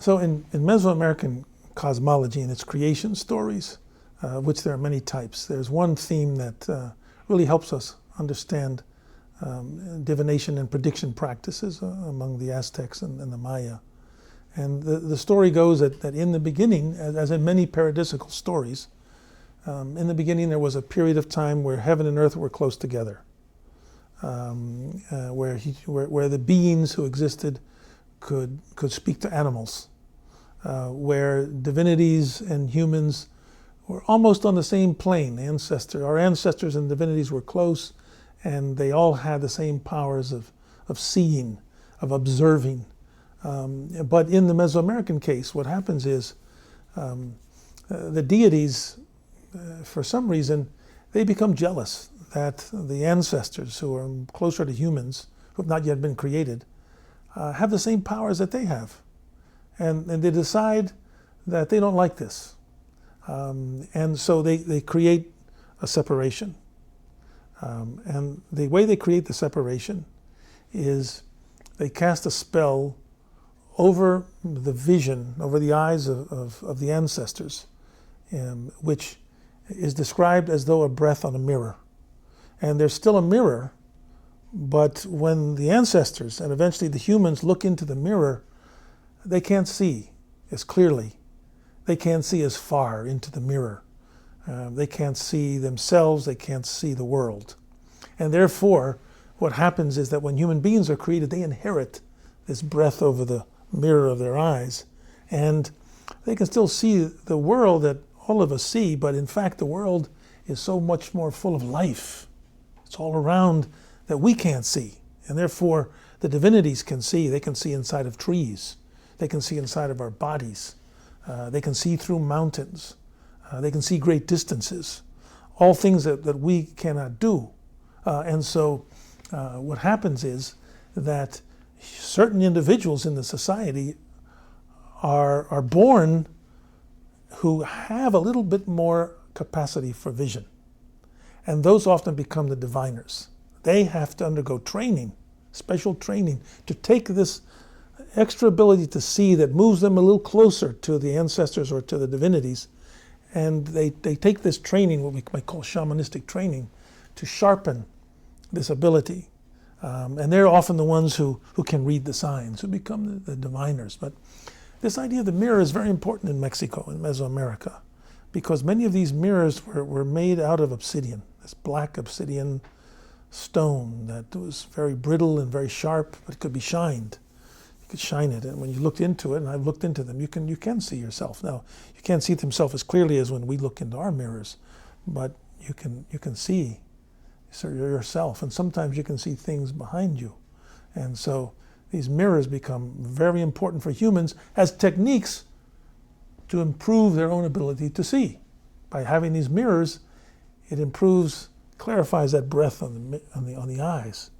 So in Mesoamerican cosmology and its creation stories, which there are many types, there's one theme that really helps us understand divination and prediction practices among the Aztecs and the Maya. And the story goes that in the beginning, as in many paradisical stories, in the beginning there was a period of time where heaven and earth were close together, where the beings who existed could speak to animals, where divinities and humans were almost on the same plane. Our ancestors and divinities were close, and they all had the same powers of seeing, of observing. But in the Mesoamerican case, what happens is the deities, for some reason, they become jealous that the ancestors who are closer to humans, who have not yet been created, have the same powers that they have. And they decide that they don't like this. And so they create a separation. And the way they create the separation is they cast a spell over the vision, over the eyes of the ancestors, which is described as though a breath on a mirror. And there's still a mirror, but when the ancestors and eventually the humans look into the mirror, they can't see as clearly. They can't see as far into the mirror. They can't see themselves, they can't see the world. And therefore, what happens is that when human beings are created, they inherit this breath over the mirror of their eyes. And they can still see the world that all of us see, but in fact the world is so much more full of life. It's all around that we can't see. And therefore, the divinities can see. They can see inside of trees. They can see inside of our bodies. They can see through mountains. They can see great distances. All things that we cannot do. And so what happens is that certain individuals in the society are born who have a little bit more capacity for vision. And those often become the diviners. They have to undergo training, special training, to take this extra ability to see that moves them a little closer to the ancestors or to the divinities. And they take this training, what we might call shamanistic training, to sharpen this ability. And they're often the ones who can read the signs, who become the diviners. But this idea of the mirror is very important in Mexico, in Mesoamerica, because many of these mirrors were made out of obsidian, this black obsidian stone that was very brittle and very sharp, but it could be shined. You could shine it, and when you looked into it, and I've looked into them, you can see yourself. Now, you can't see yourself as clearly as when we look into our mirrors, but you can see yourself, and sometimes you can see things behind you. And so these mirrors become very important for humans as techniques to improve their own ability to see. By having these mirrors, it improves, clarifies that breath on the eyes.